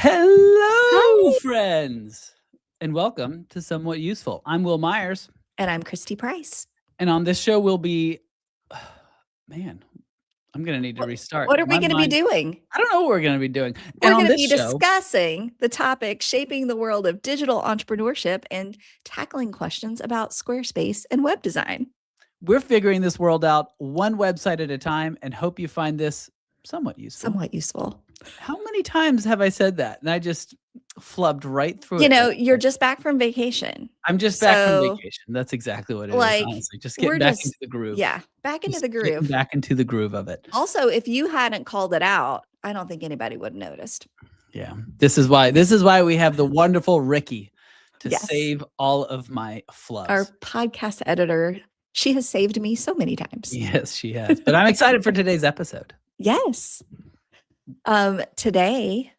Hello, Hi. friends, and welcome to Somewhat Useful. I'm Will Myers, And I'm Christy Price. and on this show, we'll be, man, I'm going to need to restart. What are we My going to be mind, doing? I don't know what we're going to be doing. And We're on going to this be show, discussing the topic shaping the world of digital entrepreneurship and tackling questions about Squarespace and web design. we're figuring this world out one website at a time and hope you find this somewhat useful. Somewhat useful. How many times have I said that? And I just flubbed right through it. You're just back from vacation. I'm just back from vacation. That's exactly what it is, honestly. Just getting we're back just, into the groove. yeah, back into Just the getting groove. back into the groove of it. Also, if you hadn't called it out, I don't think anybody would have noticed. Yeah. This is why we have the wonderful Ricky to Yes. save all of my flubs. Our podcast editor, she has saved me so many times. Yes, she has. But I'm excited for today's episode. Yes. Today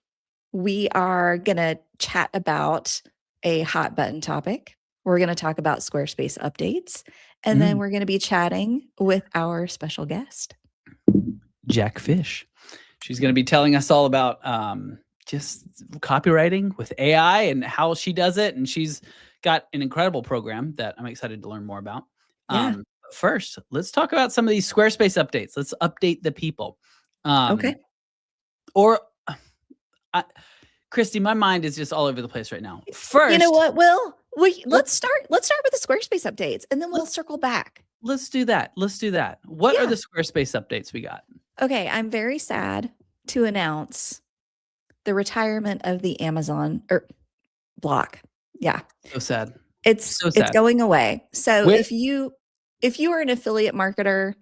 we are going to chat about a hot button topic. We're going to talk about Squarespace updates, and then we're going to be chatting with our special guest, Jacq Fisch. She's going to be telling us all about just copywriting with AI and how she does it. And she's got an incredible program that I'm excited to learn more about. Yeah. First, let's talk about some of these Squarespace updates. Let's update the people. Okay. Or, Christy, my mind is just all over the place right now. First, you know what, Will? Let's start with the Squarespace updates, and then we'll circle back. Let's do that. What are the Squarespace updates we got? Okay, I'm very sad to announce the retirement of the Amazon block. Yeah. So sad. It's going away. So if you are an affiliate marketer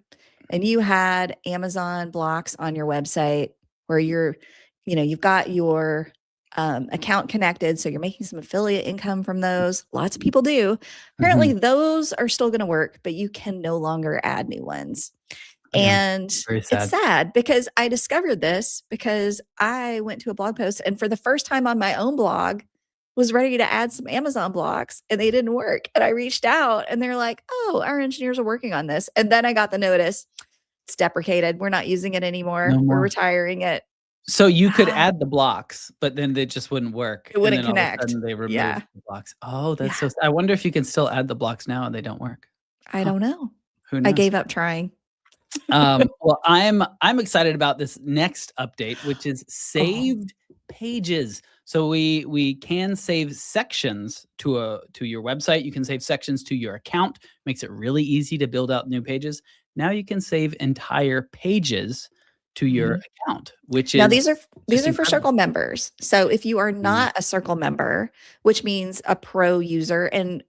and you had Amazon blocks on your website where you've got your account connected, so you're making some affiliate income from those. Lots of people do. Apparently those are still going to work, but you can no longer add new ones. And it's sad because I discovered this because I went to a blog post and for the first time on my own blog was ready to add some Amazon blocks and they didn't work. And I reached out and they're like, oh, our engineers are working on this. And then I got the notice, it's deprecated. We're not using it anymore. We're retiring it. So you could add the blocks, but then they just wouldn't work. It wouldn't connect. All of a sudden they removed the blocks. Oh, that's so sad. I wonder if you can still add the blocks now and they don't work. I don't know. Who knows? I gave up trying. Well, I'm excited about this next update, which is saved pages. So we can save sections to your website. You can save sections to your account. Makes it really easy to build out new pages. Now you can save entire pages to your account, which is now these are for Circle members. So if you are not a Circle member, which means a pro user, and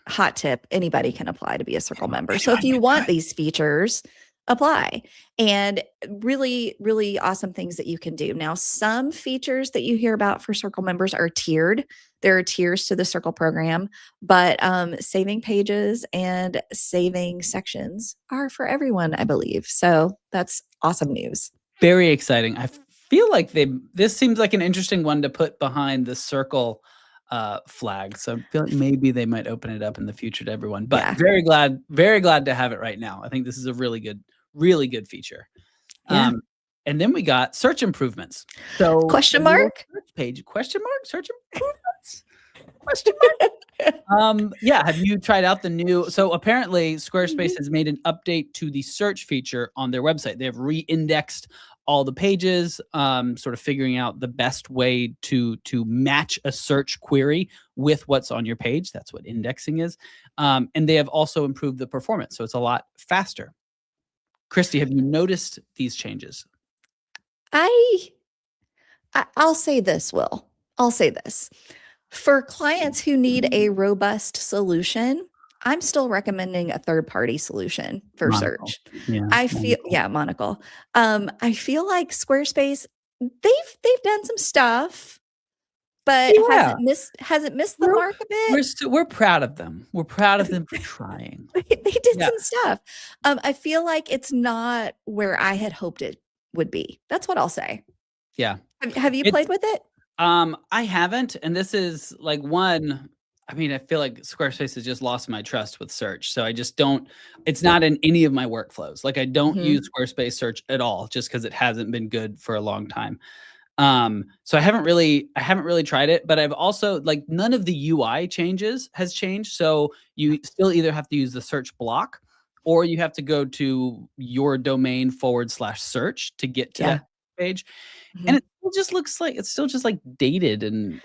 hot tip, anybody can apply to be a Circle member. So if you want these features, apply. And really, really awesome things that you can do. Now, some features that you hear about for Circle members are tiered. There are tiers to the Circle program, but saving pages and saving sections are for everyone, I believe. So that's awesome news. Very exciting. I feel like this seems like an interesting one to put behind the Circle flag. So I feel like maybe they might open it up in the future to everyone. But very glad to have it right now. I think this is a really good feature. Yeah. And then we got search improvements. So question mark search page, question mark, search improvements. Question mark. Yeah. Have you tried out the new? So apparently Squarespace has made an update to the search feature on their website. They have re-indexed all the pages, sort of figuring out the best way to match a search query with what's on your page. That's what indexing is. And they have also improved the performance. So it's a lot faster. Christy, have you noticed these changes? I'll say this, Will. I'll say this. For clients who need a robust solution, I'm still recommending a third-party solution for search. Monocle. I feel like Squarespace, they've done some stuff, but hasn't missed the mark a bit. We're proud of them. We're proud of them for trying. They did some stuff. I feel like it's not where I had hoped it would be. That's what I'll say. Yeah. Have you played with it? I haven't, and this is like one. I mean, I feel like Squarespace has just lost my trust with search. So I just don't, it's not in any of my workflows. Like I don't use Squarespace search at all just because it hasn't been good for a long time. So I haven't really tried it, but I've also like none of the UI changes has changed. So you still either have to use the search block or you have to go to your domain /search to get to Yeah. that page. And Mhm. it still just looks like it's still just like dated and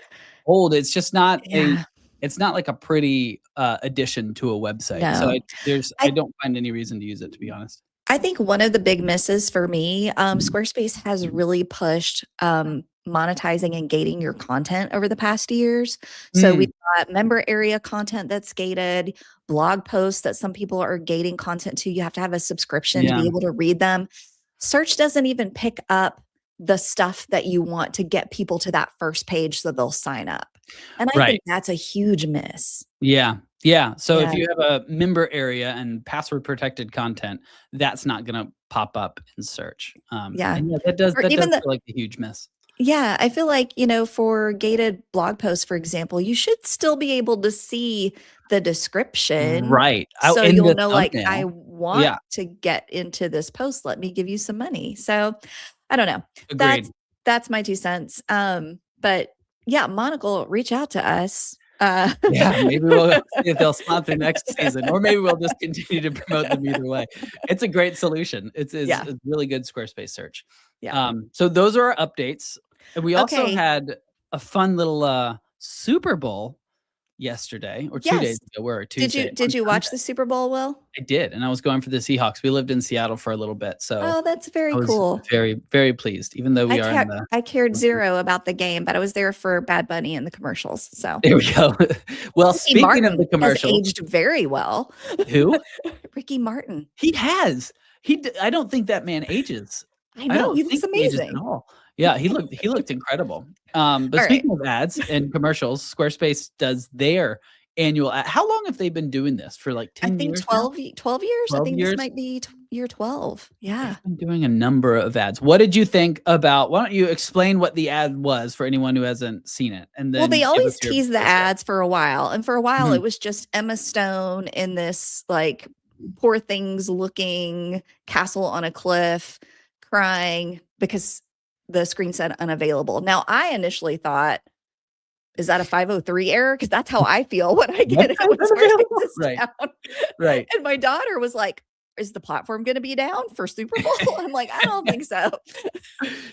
old. It's just not Yeah. it's not like a pretty addition to a website. So No. I I don't find any reason to use it, to be honest. I think one of the big misses for me, Squarespace has really pushed monetizing and gating your content over the past years. So we've Mm, got member area content that's gated, blog posts that some people are gating content to. You have to have a subscription to yeah. be able to read them. Search doesn't even pick up the stuff that you want to get people to that first page so they'll sign up. And I think Right. that's a huge miss. Yeah. Yeah. So if Yeah. you have a member area and password protected content, that's not gonna pop up in search. Yeah. And yeah, Or that does even the feel like a huge miss. Yeah, I feel like, for gated blog posts, for example, you should still be able to see the description. Right. Out So in you'll the know, like, I thumbnail. want Yeah, to get into this post. Let me give you some money. So I don't know. That's agreed. that's my 2 cents. But yeah, Monocle, reach out to us. Yeah, maybe we'll see if they'll sponsor next season, or maybe we'll just continue to promote them either way. It's a great solution. It's Yeah, a really good Squarespace search. yeah. So those are our updates. And we also Okay. had a fun little Super Bowl yesterday or 2 days Yes. ago. We're Did you Tuesday. did On you Sunday, watch the Super Bowl, Will? I did, and I was going for the Seahawks. We lived in Seattle for a little bit, so Oh, that's very I was cool. very, very pleased, even though we are in the I cared 0 about the game, but I was there for Bad Bunny and the commercials, so there we go. Well, Ricky speaking of Martin the has commercials, aged very well. who? Ricky Martin. He has. I don't think that man ages. I I know, don't he think looks he ages at amazing. all. Yeah, he looked incredible. But Alright. speaking of ads and commercials, Squarespace does their annual ad. How long have they been doing this? For like I 10 think years now? 12 years? I 12 think this years? might be year 12. Yeah. They've been doing a number of ads. What did you think about why don't you explain what the ad was for anyone who hasn't seen it, and Well, they then give us always your tease the first ads for a while, and for a while, Mhm. it was just Emma Stone in this, like, poor things looking castle on a cliff, crying because the screen said unavailable. Now, I initially thought, is that a 503 error? Because that's how I feel when I get it Website when Squarespace unavailable? is Right, down. right. And my daughter was like, "Is the platform gonna be down for Super Bowl?" I'm like, "I don't think so."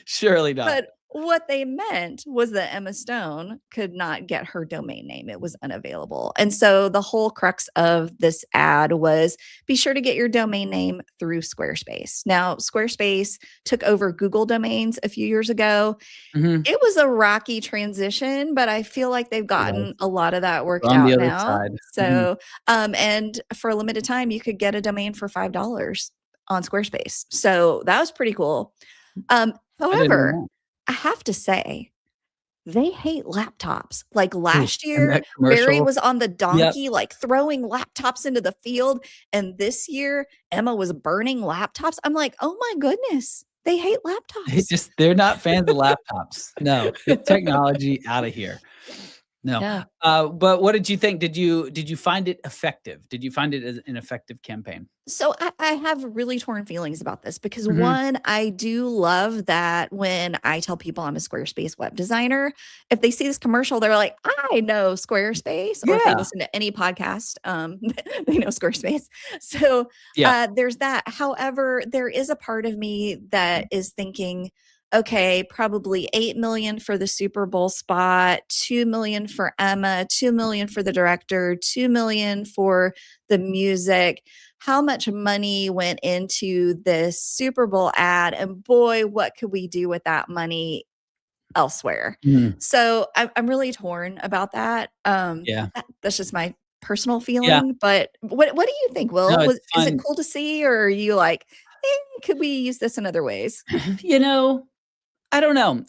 Surely not. But what they meant was that Emma Stone could not get her domain name. It was unavailable. And so the whole crux of this ad was be sure to get your domain name through Squarespace. Now, Squarespace took over Google domains a few years ago. Mhm. It was a rocky transition, but I feel like they've It was. gotten a lot of that We're worked on the out other now. side. Mhm. So, and for a limited time, you could get a domain for $5 on Squarespace. So that was pretty cool. I didn't However, know I have to say, they hate laptops. Like that. Ooh, last and year, that Barry commercial. was on the Yep. donkey, like throwing laptops into the field. And this year, Emma was burning laptops. I'm like, oh my goodness, they hate laptops. They're not fans of laptops. No, get technology out of here. No. Yeah. But what did you think? Did you find it effective? Did you find it as an effective campaign? So I have really torn feelings about this because Mhm. one, I do love that when I tell people I'm a Squarespace web designer, if they see this commercial, they're like, I know Squarespace, or if they Yeah. listen to any podcast, they know Squarespace. So Yeah. there's that. However, there is a part of me that is thinking, okay, probably 8 million for the Super Bowl spot, 2 million for Emma, 2 million for the director, 2 million for the music. How much money went into this Super Bowl ad, and boy, what could we do with that money elsewhere? Mm. So I'm really torn about that. Yeah. That's just my personal Yeah. feeling. But what do you think, No, Will? it's Is it fun. cool to see, or are you like, could we use this in other ways? You know, I don't know.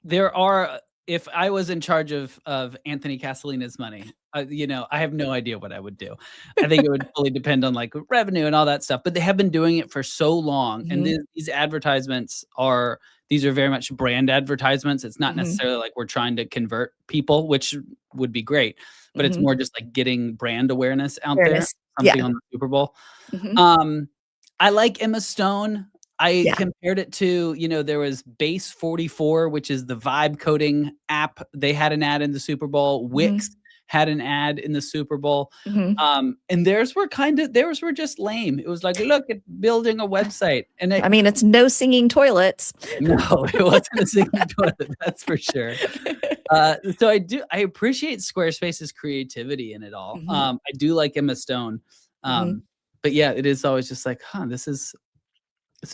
There are if I was in charge of Anthony Castellina's money, I have no idea what I would do. I think it would fully depend on like revenue and all that stuff. But they have been doing it for so long, and Mhm, these advertisements are these are very much brand advertisements. It's not mhm, necessarily like we're trying to convert people, which would be great, but it's mhm. more just like getting brand awareness out there. Fairness. Something Yeah. on the Super Bowl. Mhm, Um, I like Emma Stone. I compared it to, there was Base 44, which is the vibe coding app. They had an ad in the Super Bowl. Wix had an ad in the Super Bowl. And theirs were just lame. It was like, look at building a website. And it's no singing toilets. No, it wasn't a singing toilet. That's for sure. So I appreciate Squarespace's creativity in it all. I do like Emma Stone. But yeah, it is always just like, this is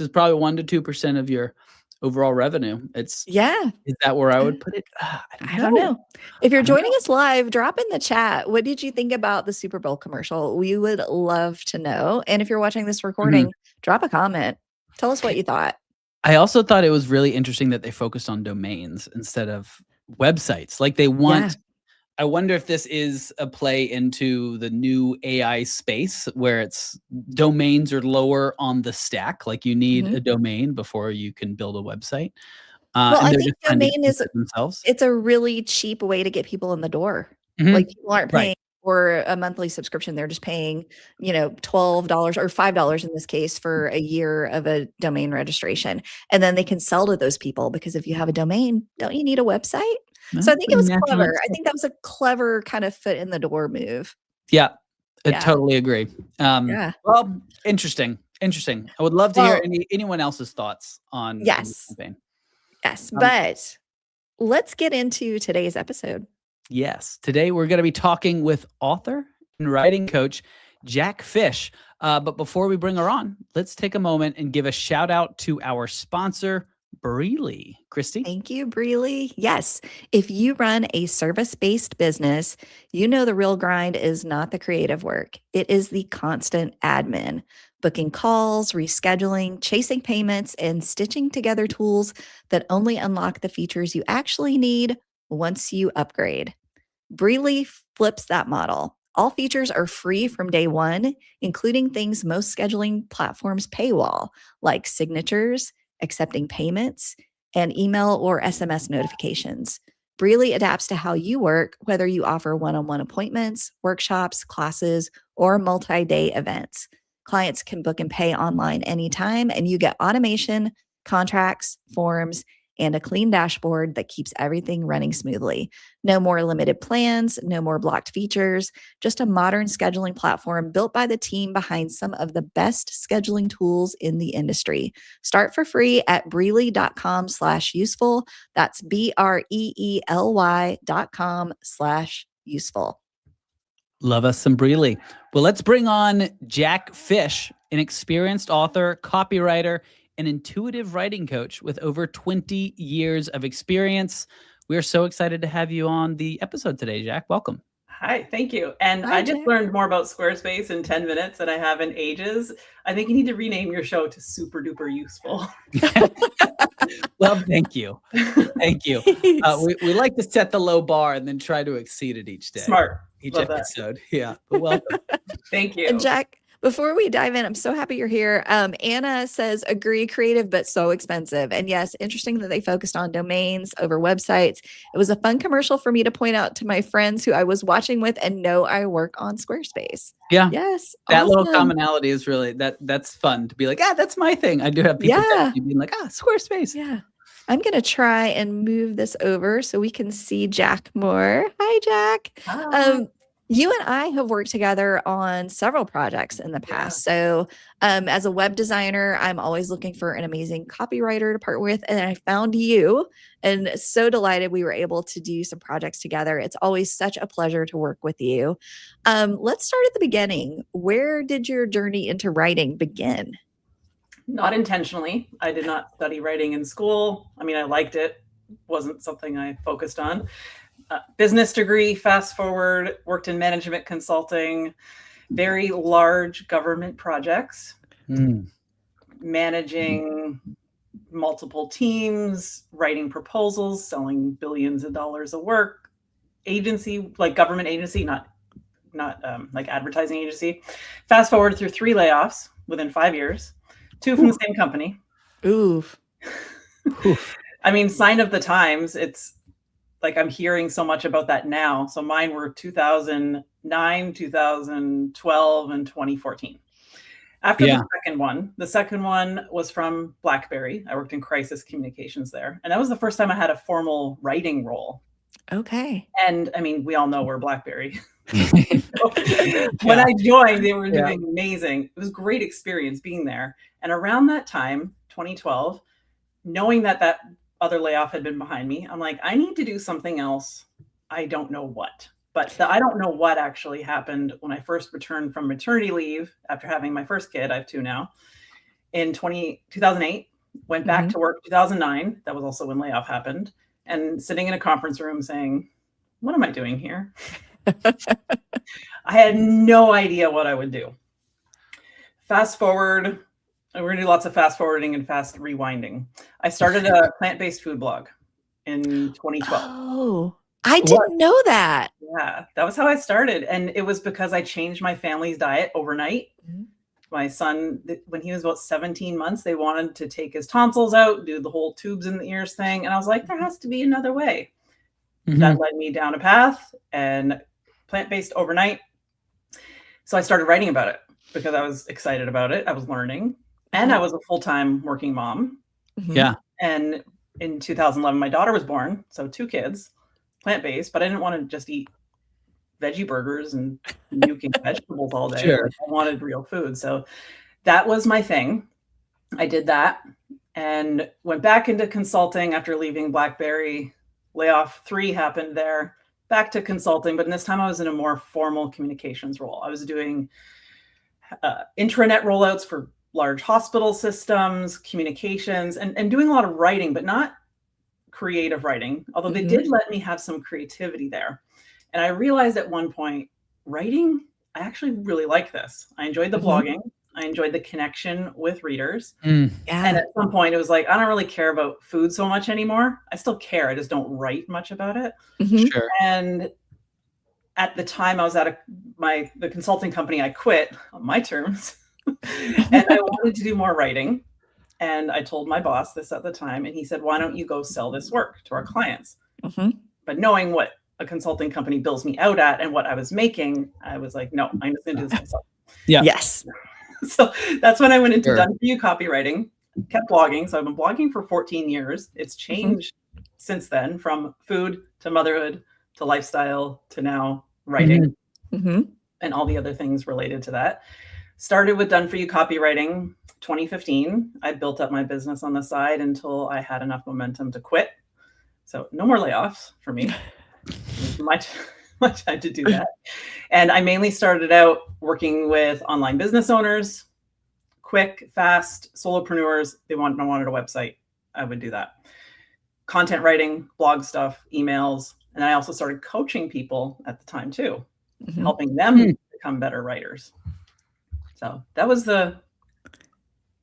probably 1% to 2% of your overall revenue. Is that where I would put it? I don't know. If you're joining us live, drop in the chat. What did you think about the Super Bowl commercial? We would love to know. And if you're watching this recording, drop a comment. Tell us what you thought. I also thought it was really interesting that they focused on domains instead of websites. Like they want, I wonder if this is a play into the new AI space where it's domains are lower on the stack. Like you need a domain before you can build a website. Well, I think domain it's a really cheap way to get people in the door. Like people aren't paying for a monthly subscription. They're just paying, $12 or $5 in this case for a year of a domain registration. And then they can sell to those people because if you have a domain, don't you need a website? So I think it was clever. I think that was a clever kind of foot in the door move. Yeah, I totally agree. Well, interesting. I would love to hear anyone else's thoughts on this campaign. Yes, but let's get into today's episode. Yes. Today we're going to be talking with author and writing coach Jacq Fisch. But before we bring her on, let's take a moment and give a shout out to our sponsor, Breely. Christy? Thank you, Breely. Yes. If you run a service-based business, you know the real grind is not the creative work. It is the constant admin, booking calls, rescheduling, chasing payments, and stitching together tools that only unlock the features you actually need once you upgrade. Breely flips that model. All features are free from day one, including things most scheduling platforms paywall, like signatures, accepting payments, and email or SMS notifications. Breely adapts to how you work, whether you offer one-on-one appointments, workshops, classes, or multi-day events. Clients can book and pay online anytime, and you get automation, contracts, forms, and a clean dashboard that keeps everything running smoothly. No more limited plans, no more blocked features, just a modern scheduling platform built by the team behind some of the best scheduling tools in the industry. Start for free at breely.com/useful. That's BREELY.com/useful. Love us some Breely. Well, let's bring on Jacq Fisch, an experienced author, copywriter, an intuitive writing coach with over 20 years of experience. We are so excited to have you on the episode today, Jacq. Welcome. Hi, thank you. And I just learned more about Squarespace in 10 minutes than I have in ages. I think you need to rename your show to Super Duper Useful. Well, thank you. Thank you. We like to set the low bar and then try to exceed it each day. Smart. Each episode. Yeah. But welcome. Thank you. And Jacq, before we dive in, I'm so happy you're here. Anna says, agree, creative, but so expensive. And yes, interesting that they focused on domains over websites. It was a fun commercial for me to point out to my friends who I was watching with and know I work on Squarespace. Yeah. Yes. That little commonality is really, that's fun to be like, that's my thing. I do have people being like, Squarespace. Yeah. I'm going to try and move this over so we can see Jacq more. Hi, Jacq. Hi. You and I have worked together on several projects in the past. So as a web designer, I'm always looking for an amazing copywriter to partner with. And I found you and so delighted we were able to do some projects together. It's always such a pleasure to work with you. Let's start at the beginning. Where did your journey into writing begin? Not intentionally. I did not study writing in school. I mean, I liked it. Wasn't something I focused on. Business degree, fast forward, worked in management consulting, very large government projects, managing multiple teams, writing proposals, selling billions of dollars of work, agency, like government agency, not like advertising agency. Fast forward through 3 layoffs within 5 years, 2 from the same company. Oof. I mean, sign of the times. It's like I'm hearing so much about that now. So mine were 2009, 2012, and 2014. After the second one was from BlackBerry. I worked in crisis communications there. And that was the first time I had a formal writing role. Okay. And I mean, we all know we're BlackBerry. When I joined, they were doing amazing. It was a great experience being there. And around that time, 2012, knowing that that other layoff had been behind me, I'm like, I need to do something else. I don't know what. But I don't know what actually happened when I first returned from maternity leave after having my first kid. I have 2 now. In 2008, went back to work 2009. That was also when layoff happened. And sitting in a conference room saying, what am I doing here? I had no idea what I would do. Fast forward, we're going to do lots of fast forwarding and fast rewinding. I started a plant-based food blog in 2012. Oh, I didn't know that. Yeah, that was how I started. And it was because I changed my family's diet overnight. My son, when he was about 17 months, they wanted to take his tonsils out, do the whole tubes in the ears thing. And I was like, there has to be another way. That led me down a path and plant-based overnight. So I started writing about it because I was excited about it. I was learning. And I was a full-time working mom. Yeah. And in 2011, my daughter was born. So 2 kids, plant-based, but I didn't want to just eat veggie burgers and nuking vegetables all day. Sure. Like, I wanted real food. So that was my thing. I did that and went back into consulting after leaving BlackBerry. Layoff 3 happened there, back to consulting, but this time I was in a more formal communications role. I was doing intranet rollouts for large hospital systems, communications, and doing a lot of writing, but not creative writing, although they did let me have some creativity there. And I realized at one point, writing, I actually really like this. I enjoyed the blogging. I enjoyed the connection with readers. And at some point it was like, I don't really care about food so much anymore. I still care. I just don't write much about it. Sure. And at the time I was at the consulting company, I quit on my terms. And I wanted to do more writing. And I told my boss this at the time, and he said, why don't you go sell this work to our clients? But knowing what a consulting company bills me out at and what I was making, I was like, no, I'm just going to do this myself. Yes. So that's when I went into Done For You copywriting, kept blogging. So I've been blogging for 14 years. It's changed since then, from food to motherhood to lifestyle to now writing and all the other things related to that. Started with Done For You copywriting 2015. I built up my business on the side until I had enough momentum to quit. So no more layoffs for me. much time to do that. And I mainly started out working with online business owners, quick, fast solopreneurs. They wanted a website. I would do that. Content writing, blog stuff, emails. And I also started coaching people at the time too, helping them become better writers. So that was the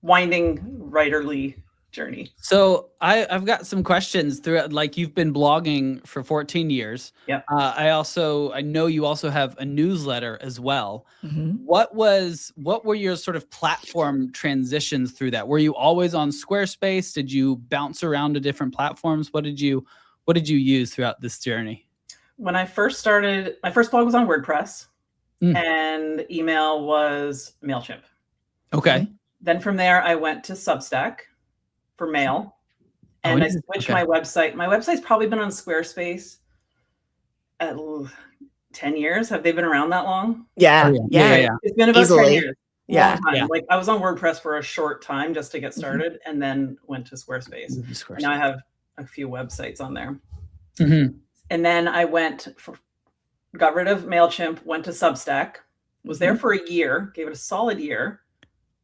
winding writerly journey. So I've got some questions throughout. Like, you've been blogging for 14 years. Yeah. I know you also have a newsletter as well. What were your sort of platform transitions through that? Were you always on Squarespace? Did you bounce around to different platforms? What did you use throughout this journey? When I first started, my first blog was on WordPress and email was MailChimp. Okay. Then from there, I went to Substack for mail, and I switched my website. My website's probably been on Squarespace at 10 years. Have they been around that long? Yeah. It's been about 10 years. Yeah. Like, I was on WordPress for a short time just to get started, and then went to Squarespace. And now I have a few websites on there. And then I got rid of MailChimp, went to Substack, was there for a year, gave it a solid year,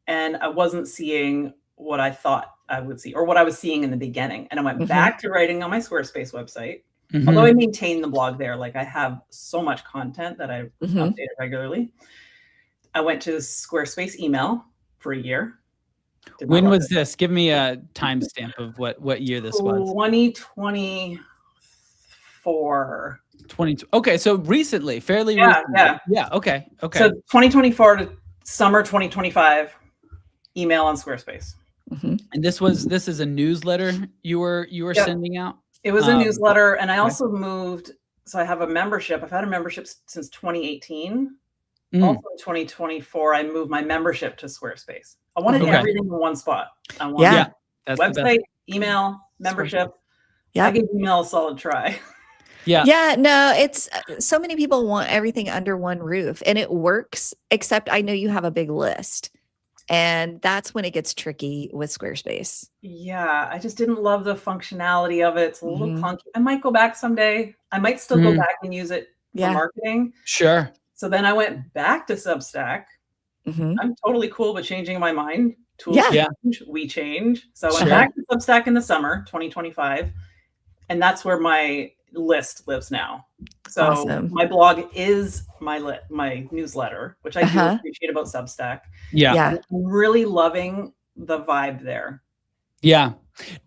and I wasn't seeing what I thought I would see, or what I was seeing in the beginning. And I went back to writing on my Squarespace website. Although I maintain the blog there, like, I have so much content that I update it regularly. I went to Squarespace email for a year. When was this? Give me a timestamp of what year this was. 2024. Okay, so recently, fairly recently. Yeah. Okay. So 2024 to summer 2025, email on Squarespace. And this is a newsletter you were sending out? It was a newsletter, and I also moved. So I have a membership. I've had a membership since 2018, Also in 2024, I moved my membership to Squarespace. I wanted Okay. everything in one spot. I wanted Yeah. That's the best. website, email, membership. I Yep. gave email a solid try. Yeah. Yeah, no, it's so many people want everything under one roof and it works, except I know you have a big list. And that's when it gets tricky with Squarespace. Yeah, I just didn't love the functionality of it. It's a little Mhm. clunky. I might go back someday. I might still go back and use it for Yeah. marketing. Sure. So then I went back to Substack. Mhm. I'm totally cool with changing my mind. Tools Yeah. change, we change. So I went Sure. back to Substack in the summer, 2025. And that's where my list lives now. So Awesome. my blog is my newsletter, which I do Uh-huh. appreciate about Substack. Yeah. Yeah. I'm really loving the vibe there. Yeah.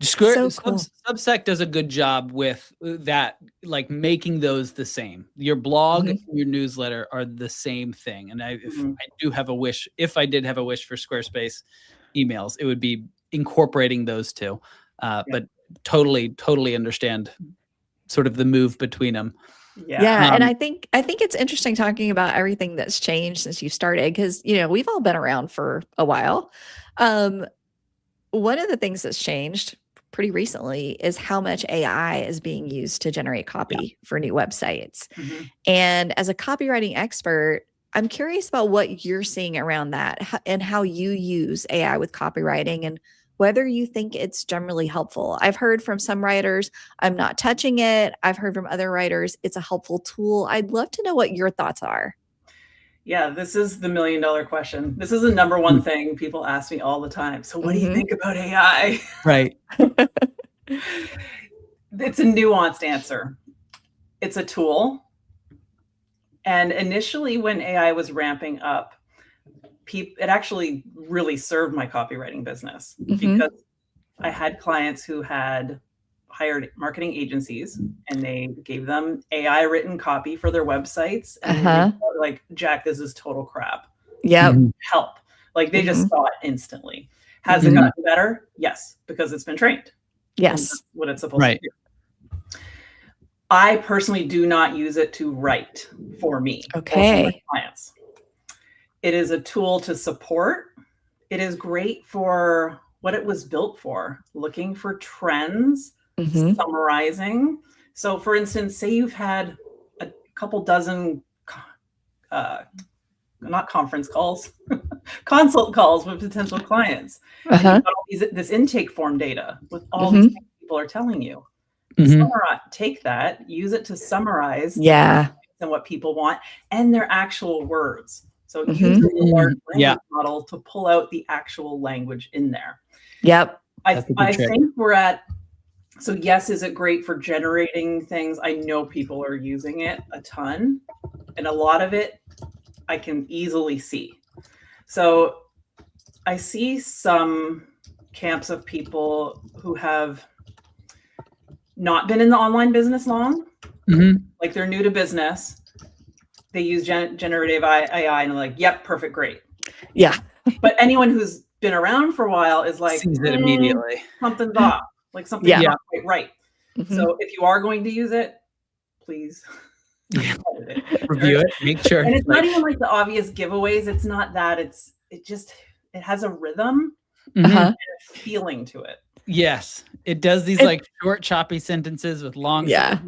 So cool. Substack does a good job with that, like making those the same. Your blog Mhm. and your newsletter are the same thing. And if Mhm. I do have a wish, if I did have a wish for Squarespace emails, it would be incorporating those two. But totally understand sort of the move between them. Yeah, and Um, I think it's interesting talking about everything that's changed since you started because we've all been around for a while. One of the things that's changed pretty recently is how much AI is being used to generate copy for new websites. Mhm. And as a copywriting expert, I'm curious about what you're seeing around that and how you use AI with copywriting and whether you think it's generally helpful. I've heard from some writers, I'm not touching it. I've heard from other writers, it's a helpful tool. I'd love to know what your thoughts are. Yeah, this is the million-dollar question. This is the number one thing people ask me all the time. So what do you think about AI? right. It's a nuanced answer. It's a tool. And initially when AI was ramping up, it actually really served my copywriting business because I had clients who had hired marketing agencies and they gave them AI written copy for their websites. And they were like, Jacq, this is total crap. Yep. Help. Like they just saw it instantly. Has it gotten better? Yes, because it's been trained. Yes. That's what it's supposed to do. I personally do not use it to write for me or for my clients. It is a tool to support. It is great for what it was built for, looking for trends, summarizing. So for instance, say you've had a couple dozen, not conference calls, consult calls with potential clients. And you've got this intake form data with all these things people are telling you. Take that, use it to summarize and what people want and their actual words. So use a large language model to pull out the actual language in there. Yep. I think we're at, so yes, is it great for generating things? I know people are using it a ton and a lot of it I can easily see. So I see some camps of people who have not been in the online business long, like they're new to business. They use generative AI and they're like, yep, perfect, great. Yeah. But anyone who's been around for a while is like, sees it immediately. Something's off, like something's not quite right. So if you are going to use it, please review it, make sure. And it's not even like the obvious giveaways. It's not that. It has a rhythm and a feeling to it. Yes, it does these like short, choppy sentences with long. I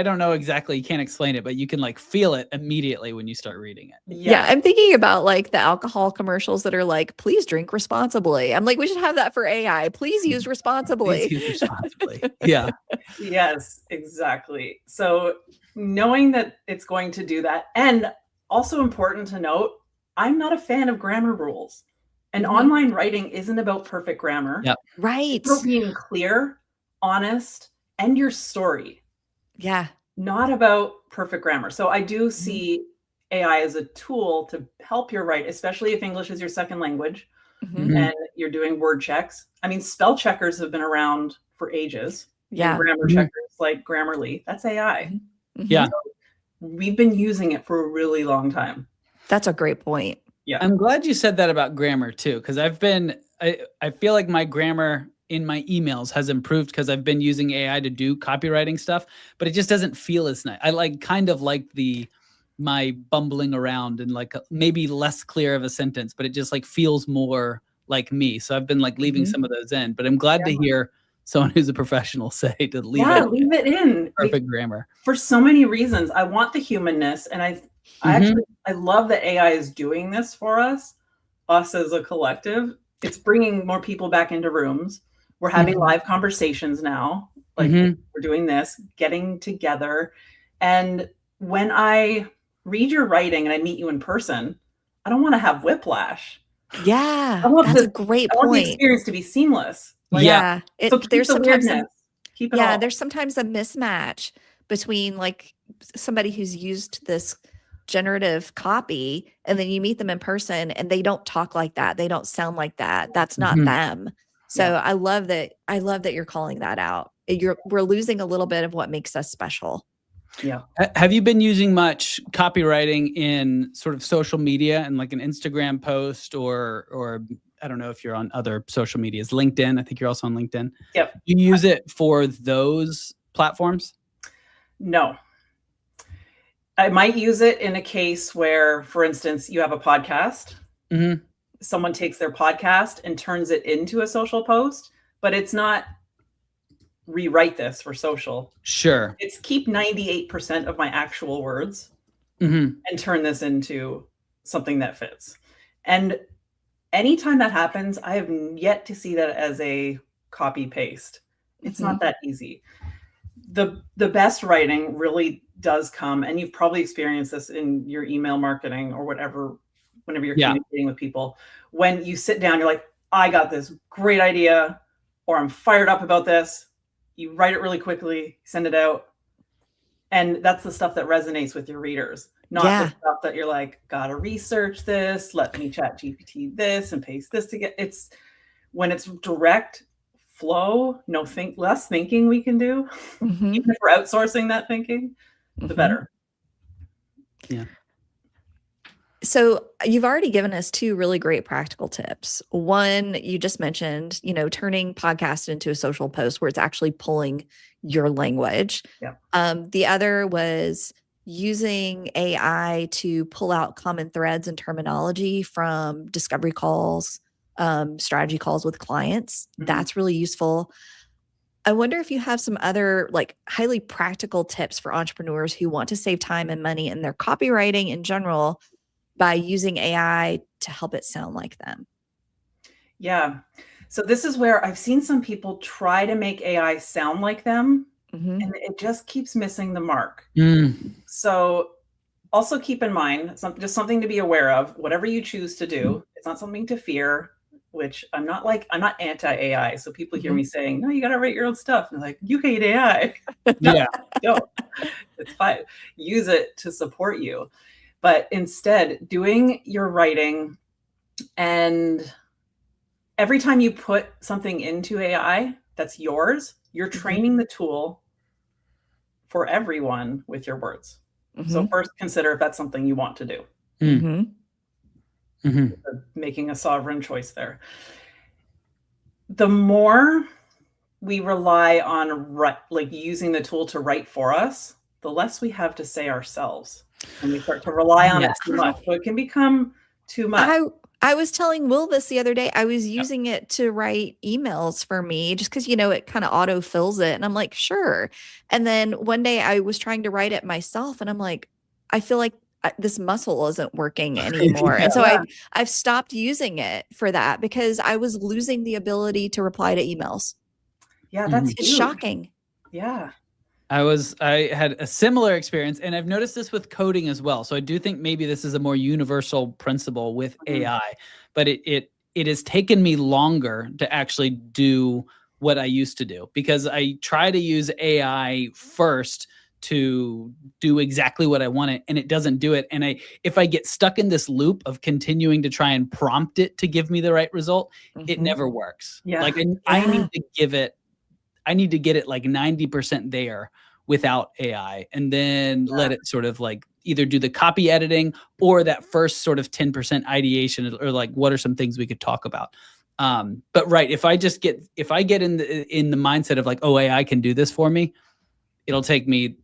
don't know exactly. You can't explain it, but you can like feel it immediately when you start reading it. Yeah, I'm thinking about like the alcohol commercials that are like, please drink responsibly. I'm like, we should have that for AI. Please use responsibly. Please use responsibly. Yeah. Yes, exactly. So knowing that it's going to do that, and also important to note, I'm not a fan of grammar rules. And online writing isn't about perfect grammar. Yep. Right. It's about being clear, honest, and your story. Yeah. Not about perfect grammar. So I do see AI as a tool to help your write, especially if English is your second language and you're doing word checks. I mean, spell checkers have been around for ages. Yeah. And grammar checkers like Grammarly, that's AI. Yeah. So we've been using it for a really long time. That's a great point. Yeah. I'm glad you said that about grammar too, because I feel like my grammar in my emails has improved because I've been using AI to do copywriting stuff, but it just doesn't feel as nice. I kind of like the my bumbling around and like maybe less clear of a sentence, but it just like feels more like me. So I've been like leaving some of those in, but I'm glad to hear someone who's a professional say to leave it in. Perfect grammar. For so many reasons. I want the humanness, and I actually love that AI is doing this for us as a collective. It's bringing more people back into rooms. We're having live conversations now. Like we're doing this, getting together. And when I read your writing and I meet you in person, I don't want to have whiplash. Yeah, that's a great point. I want the experience to be seamless. Like, yeah, so there's sometimes there's sometimes a mismatch between like somebody who's used this generative copy and then you meet them in person and they don't talk like that. They don't sound like that. That's not them. So I love that. I love that you're calling that out. We're losing a little bit of what makes us special. Yeah. Have you been using much copywriting in sort of social media and like an Instagram post or I don't know if you're on other social medias, LinkedIn? I think you're also on LinkedIn. Yep. Do you use it for those platforms? No. I might use it in a case where, for instance, you have a podcast. Someone takes their podcast and turns it into a social post, but it's not rewrite this for social. Sure. It's keep 98% of my actual words and turn this into something that fits. And anytime that happens, I have yet to see that as a copy paste. It's not that easy. The best writing really does come, and you've probably experienced this in your email marketing or whatever, whenever you're communicating with people. When you sit down, you're like, I got this great idea, or I'm fired up about this. You write it really quickly, send it out. And that's the stuff that resonates with your readers, not the stuff that you're like, gotta research this, let me chat GPT this and paste this together. It's when it's direct flow, less thinking we can do. Even if we're outsourcing that thinking, the better. Yeah. So you've already given us two really great practical tips. One, you just mentioned, turning podcast into a social post where it's actually pulling your language. Yeah. The other was using AI to pull out common threads and terminology from discovery calls, strategy calls with clients. That's really useful. I wonder if you have some other like highly practical tips for entrepreneurs who want to save time and money in their copywriting in general by using AI to help it sound like them. Yeah. So this is where I've seen some people try to make AI sound like them, and it just keeps missing the mark. So also keep in mind, just something to be aware of, whatever you choose to do, it's not something to fear, which I'm not anti-AI. So people hear me saying, no, you got to write your own stuff. And they're like, you hate AI. Yeah. No, it's fine. Use it to support you. But instead, doing your writing, and every time you put something into AI that's yours, you're training the tool for everyone with your words. So first, consider if that's something you want to do. Making a sovereign choice there. The more we rely on using the tool to write for us, the less we have to say ourselves. And we start to rely on it too much. So it can become too much. I was telling Will this the other day. I was using it to write emails for me just because, it kind of auto fills it. And I'm like, sure. And then one day I was trying to write it myself and I'm like, I feel like this muscle isn't working anymore. And so I've stopped using it for that because I was losing the ability to reply to emails. Yeah, that's it's shocking. Yeah. I had a similar experience, and I've noticed this with coding as well. So I do think maybe this is a more universal principle with AI, but it has taken me longer to actually do what I used to do because I try to use AI first to do exactly what I want it, and it doesn't do it. And if I get stuck in this loop of continuing to try and prompt it to give me the right result, it never works. Yeah. Like I need to get it like 90% there without AI, and then let it sort of like either do the copy editing or that first sort of 10% ideation, or like, what are some things we could talk about? But if I get in the mindset of like, oh, AI can do this for me, it'll take me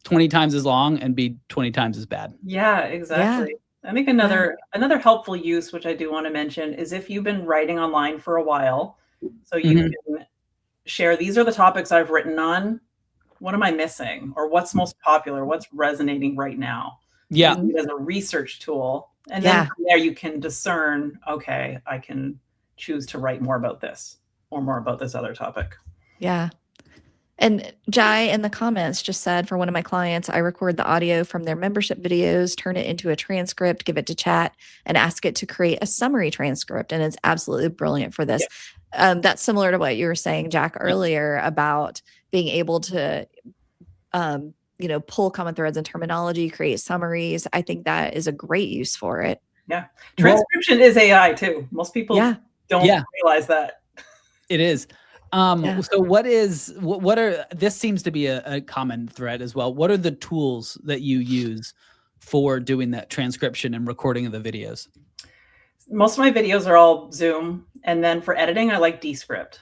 20 times as long and be 20 times as bad. Yeah, exactly. I think another helpful use, which I do want to mention, is if you've been writing online for a while, so you can share, these are the topics I've written on. What am I missing? Or what's most popular? What's resonating right now? Yeah. Use it as a research tool. And then from there you can discern, okay, I can choose to write more about this or more about this other topic. Yeah. And Jai in the comments just said, for one of my clients, I record the audio from their membership videos, turn it into a transcript, give it to chat, and ask it to create a summary transcript. And it's absolutely brilliant for this. Yeah. That's similar to what you were saying, Jacq, earlier about being able to, pull common threads and terminology, create summaries. I think that is a great use for it. Yeah. Transcription is AI too. Most people don't realize that. It is. So what are, this seems to be a common thread as well. What are the tools that you use for doing that transcription and recording of the videos? Most of my videos are all Zoom. And then for editing, I like Descript.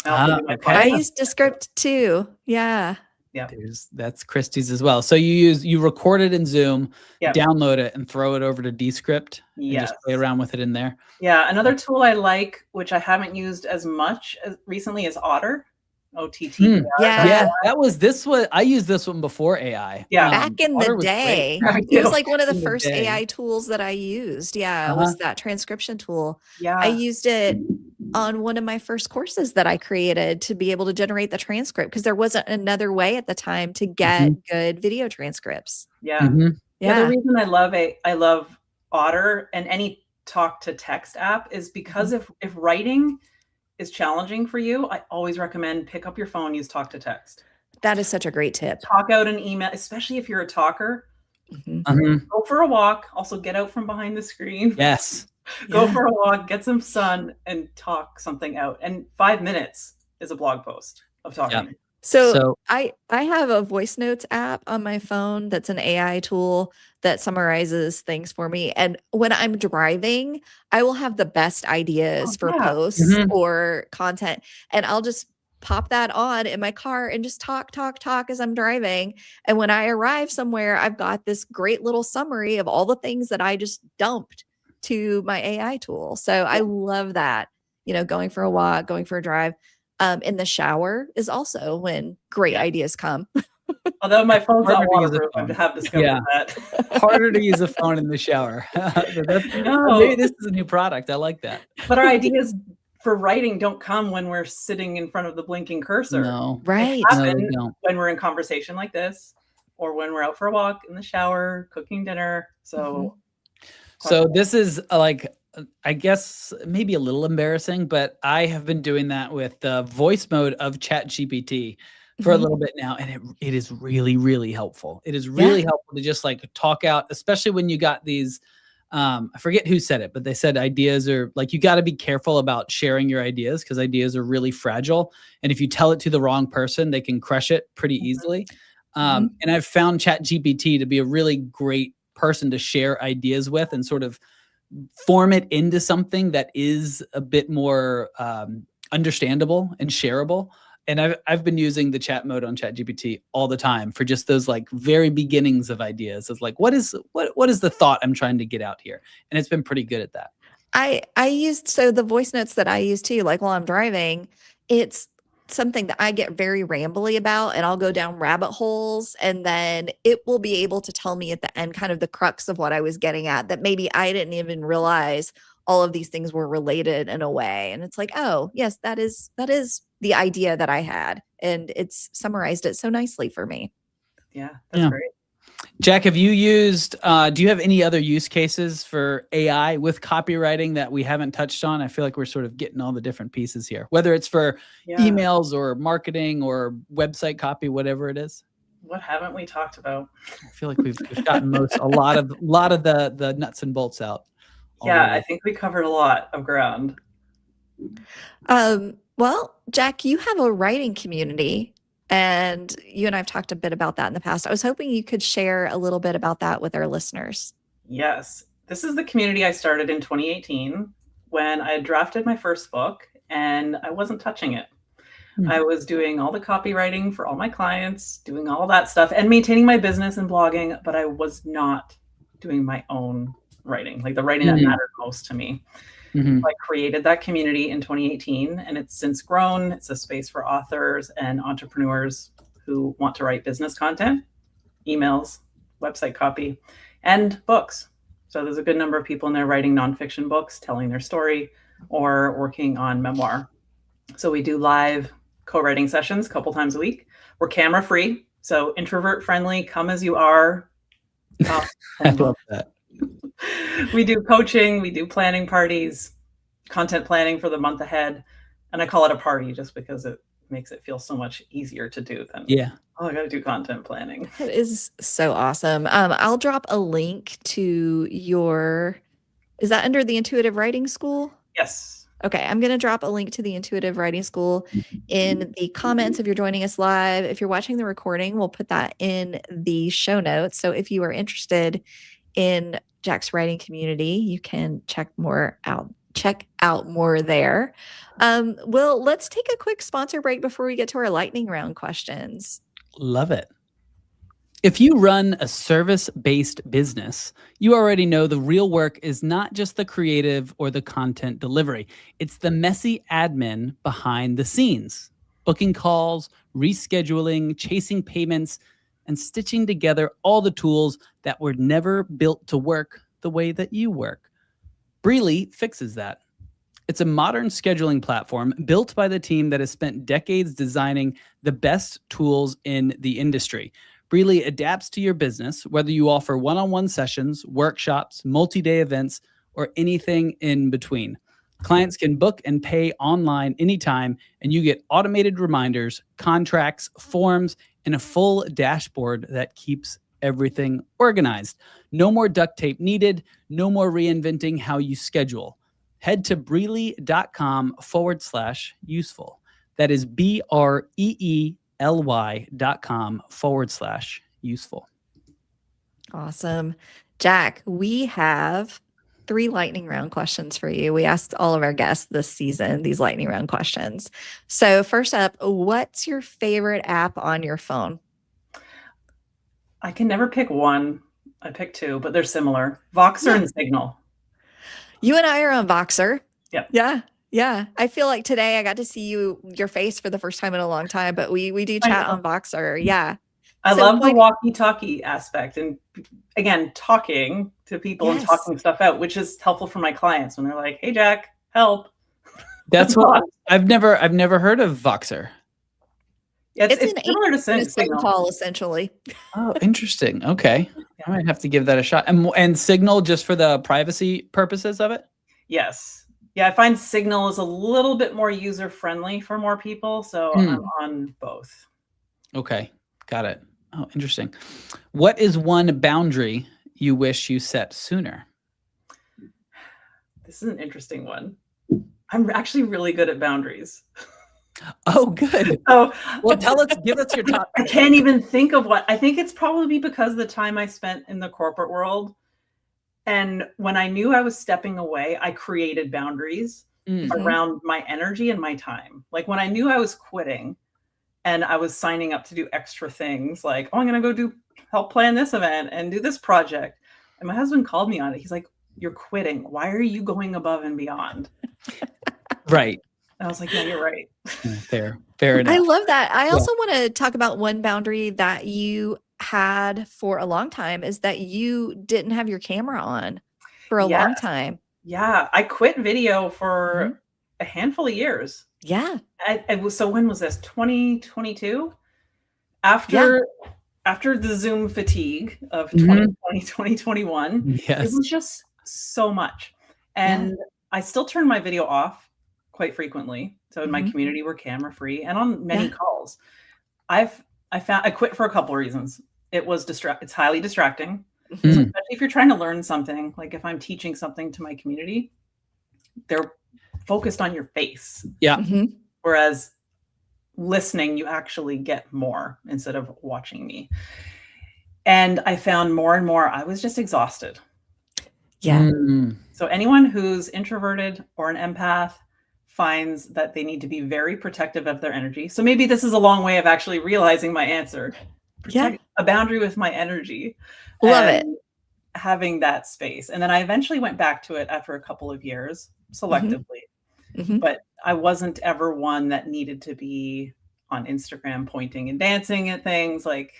I use Descript too. Yeah. Yeah. That's Christie's as well. So you record it in Zoom, download it and throw it over to Descript and just play around with it in there. Yeah. Another tool I like, which I haven't used as much as recently, is Otter. OTT. Yeah. I used this one before AI. Yeah. Back in the day. It was like one of the first AI tools that I used. Yeah. It was that transcription tool. Yeah. I used it on one of my first courses that I created to be able to generate the transcript, because there wasn't another way at the time to get good video transcripts. Yeah. The reason I love Otter and any talk to text app is because if writing is challenging for you, I always recommend pick up your phone, use talk to text. That is such a great tip. Talk out an email, especially if you're a talker. Go for a walk. Also get out from behind the screen. Yes. Go for a walk, get some sun, and talk something out. And 5 minutes is a blog post of talking. Yeah. So I have a voice notes app on my phone that's an AI tool that summarizes things for me. And when I'm driving, I will have the best ideas for posts or content. And I'll just pop that on in my car and just talk as I'm driving. And when I arrive somewhere, I've got this great little summary of all the things that I just dumped to my AI tool. So I love that, going for a walk, going for a drive. In the shower is also when great ideas come. Although my phone's not waterproof, I have discovered that. Harder to use a phone in the shower. Maybe this is a new product. I like that. But our ideas for writing don't come when we're sitting in front of the blinking cursor. No. Right. They happen when we're in conversation like this, or when we're out for a walk, in the shower, cooking dinner. So this is I guess maybe a little embarrassing, but I have been doing that with the voice mode of ChatGPT for a little bit now. And it is really, really helpful. It is really helpful to just talk out, especially when you got these, I forget who said it, but they said ideas are you got to be careful about sharing your ideas, because ideas are really fragile. And if you tell it to the wrong person, they can crush it pretty easily. And I've found ChatGPT to be a really great person to share ideas with and sort of form it into something that is a bit more understandable and shareable. And I've been using the chat mode on ChatGPT all the time for just those very beginnings of ideas of what is the thought I'm trying to get out here. And it's been pretty good at that. I used, so the voice notes that I use too, while I'm driving, it's something that I get very rambly about, and I'll go down rabbit holes, and then it will be able to tell me at the end kind of the crux of what I was getting at, that maybe I didn't even realize all of these things were related in a way. And it's oh yes, that is the idea that I had, and it's summarized it so nicely for me. Yeah, that's great. Jacq, have you used, do you have any other use cases for AI with copywriting that we haven't touched on? I feel like we're sort of getting all the different pieces here, whether it's for emails or marketing or website copy, whatever it is. What haven't we talked about? I feel like we've gotten a lot of the nuts and bolts out. Yeah, I think we covered a lot of ground. Well, Jacq, you have a writing community, and you and I've talked a bit about that in the past. I was hoping you could share a little bit about that with our listeners. Yes. This is the community I started in 2018 when I had drafted my first book and I wasn't touching it. I was doing all the copywriting for all my clients, doing all that stuff and maintaining my business and blogging, but I was not doing my own writing, like the writing that mattered most to me. So I created that community in 2018, and it's since grown. It's a space for authors and entrepreneurs who want to write business content, emails, website copy, and books. So there's a good number of people in there writing nonfiction books, telling their story, or working on memoir. So we do live co-writing sessions a couple times a week. We're camera free, so introvert friendly. Come as you are. I love that. We do coaching, we do planning parties, content planning for the month ahead. And I call it a party just because it makes it feel so much easier to do than, oh, I got to do content planning. That is so awesome. I'll drop a link to is that under the Intuitive Writing School? Yes. Okay, I'm going to drop a link to the Intuitive Writing School in the comments if you're joining us live. If you're watching the recording, we'll put that in the show notes. So if you are interested in Jacq's writing community, you can check out more there. Will, let's take a quick sponsor break before we get to our lightning round questions. Love it. If you run a service-based business, you already know the real work is not just the creative or the content delivery. It's the messy admin behind the scenes. Booking calls, rescheduling, chasing payments, and stitching together all the tools that were never built to work the way that you work. Breely fixes that. It's a modern scheduling platform built by the team that has spent decades designing the best tools in the industry. Breely adapts to your business, whether you offer one-on-one sessions, workshops, multi-day events, or anything in between. Clients can book and pay online anytime, and you get automated reminders, contracts, forms, and a full dashboard that keeps everything organized. No more duct tape needed. No more reinventing how you schedule. Head to breely.com/useful. That is BREELY.com/useful. Awesome. Jacq, we have 3 lightning round questions for you. We asked all of our guests this season these lightning round questions. So first up, what's your favorite app on your phone? I can never pick one. I pick 2, but they're similar. Voxer and Signal. You and I are on Voxer. Yep. Yeah. I feel like today I got to see your face for the first time in a long time, but we do chat on Voxer. Yeah. I love the walkie-talkie aspect. And again, talking to people and talking stuff out, which is helpful for my clients when they're like, hey, Jacq, help. That's what I've never heard of Voxer. It's similar to Signal call, essentially. Oh, interesting. Okay. I might have to give that a shot. And Signal just for the privacy purposes of it? Yes. Yeah, I find Signal is a little bit more user-friendly for more people, so I'm on both. Okay. Got it. Oh, interesting. What is one boundary you wish you set sooner? This is an interesting one. I'm actually really good at boundaries. Oh, good. So, well, give us your top. I can't even think of what. I think it's probably because of the time I spent in the corporate world. And when I knew I was stepping away, I created boundaries around my energy and my time. Like when I knew I was quitting and I was signing up to do extra things like, oh, I'm going to go help plan this event and do this project. And my husband called me on it. He's like, you're quitting. Why are you going above and beyond? Right. And I was like, yeah, you're right. Fair enough. I love that. I also want to talk about one boundary that you had for a long time is that you didn't have your camera on for a long time. Yeah. I quit video for a handful of years. Yeah. So when was this? 2022? After the Zoom fatigue of 2020, 2021, it was just so much. And I still turn my video off quite frequently. So in my community, we're camera free and on many calls. I quit for a couple of reasons. It's highly distracting, especially if you're trying to learn something. Like if I'm teaching something to my community, they're focused on your face. Yeah. Whereas listening, you actually get more instead of watching me. And I found more and more, I was just exhausted. Yeah. So anyone who's introverted or an empath, finds that they need to be very protective of their energy. So maybe this is a long way of actually realizing my answer. Protect a boundary with my energy. Love it. Having that space. And then I eventually went back to it after a couple of years, selectively. But I wasn't ever one that needed to be on Instagram pointing and dancing at things. Like,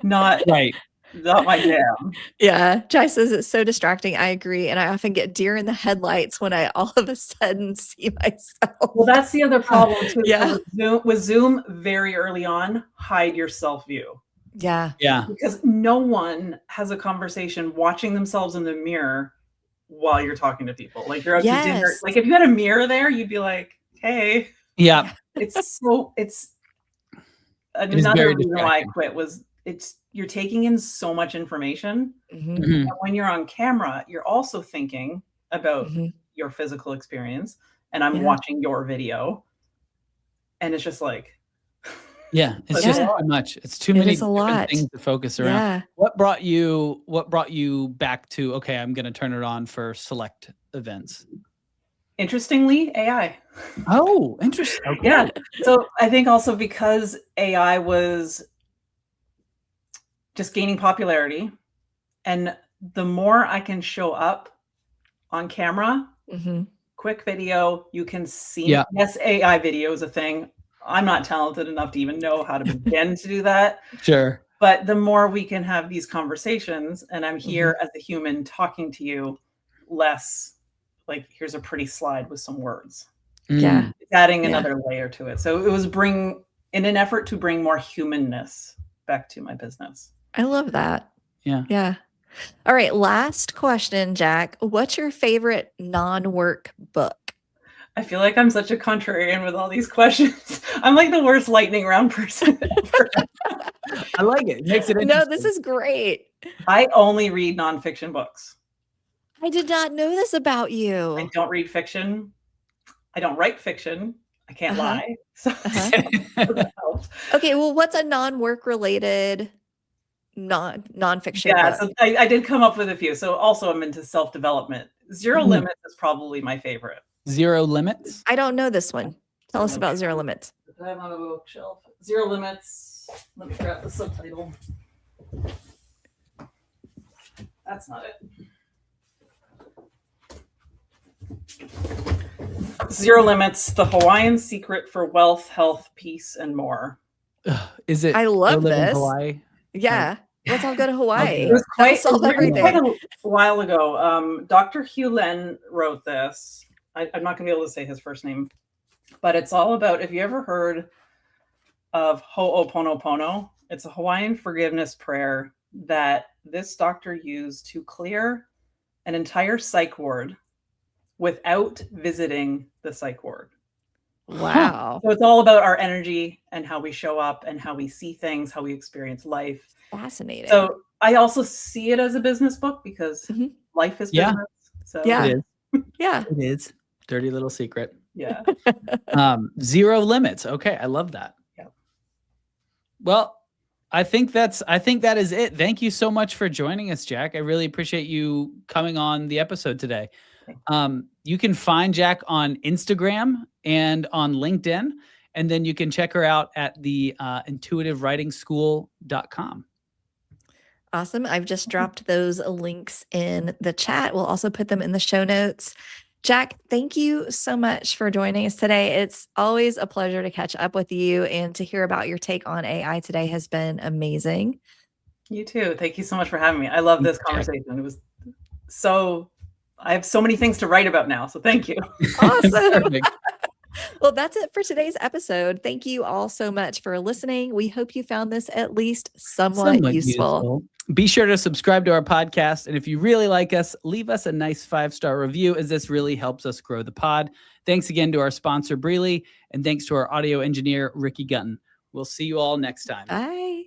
not my jam. Yeah. Jai says it's so distracting. I agree. And I often get deer in the headlights when I all of a sudden see myself. Well, that's the other problem too. Yeah. With Zoom very early on, hide your self view. Yeah. Yeah. Because no one has a conversation watching themselves in the mirror while you're talking to people. Like, you're out to dinner. Like, if you had a mirror there, you'd be like, hey. Yeah. It's another reason why I quit was you're taking in so much information. And when you're on camera, you're also thinking about your physical experience, and I'm watching your video, and it's just like, it's just too much. It's too many different things to focus around. Yeah. What brought you back to, okay, I'm going to turn it on for select events? Interestingly, AI. Oh, interesting. Okay. Yeah. So I think also because AI was just gaining popularity, and the more I can show up on camera, quick video, you can see. Yes, AI video is a thing. I'm not talented enough to even know how to begin to do that. Sure. But the more we can have these conversations, and I'm here as a human talking to you, less like, here's a pretty slide with some words. Yeah. It's adding another layer to it. So it was in an effort to bring more humanness back to my business. I love that. Yeah. Yeah. All right. Last question, Jacq. What's your favorite non-work book? I feel like I'm such a contrarian with all these questions. I'm like the worst lightning round person ever. I like it. It makes it interesting. No, this is great. I only read nonfiction books. I did not know this about you. I don't read fiction. I don't write fiction. I can't lie. So that helps. Okay, well, what's a non-work related nonfiction book? So I did come up with a few. So also I'm into self-development. Zero Limits is probably my favorite. Zero Limits? I don't know this one. Tell us about Zero Limits. I have on a bookshelf. Zero Limits. Let me grab the subtitle. That's not it. Zero Limits, the Hawaiian secret for wealth, health, peace, and more. Is it? I love this. Hawaii? Yeah. Let's all go to Hawaii. It was quite everything. a while ago. Dr. Hugh Len wrote this. I'm not going to be able to say his first name, but it's all about, if you ever heard of Ho'oponopono, it's a Hawaiian forgiveness prayer that this doctor used to clear an entire psych ward without visiting the psych ward. Wow. So it's all about our energy and how we show up and how we see things, how we experience life. Fascinating. So I also see it as a business book because life is business. So yeah. It is. Yeah. It is. Dirty little secret. Yeah. Zero Limits. Okay. I love that. Yeah. Well, I think that is it. Thank you so much for joining us, Jacq. I really appreciate you coming on the episode today. You can find Jacq on Instagram and on LinkedIn, and then you can check her out at the intuitivewritingschool.com. Awesome. I've just dropped those links in the chat. We'll also put them in the show notes. Jacq, thank you so much for joining us today. It's always a pleasure to catch up with you, and to hear about your take on AI today has been amazing. You too. Thank you so much for having me. I love this conversation. It was I have so many things to write about now. So thank you. Awesome. Well, that's it for today's episode. Thank you all so much for listening. We hope you found this at least somewhat useful. Be sure to subscribe to our podcast. And if you really like us, leave us a nice 5-star review, as this really helps us grow the pod. Thanks again to our sponsor, Breely, and thanks to our audio engineer, Ricky Gunton. We'll see you all next time. Bye.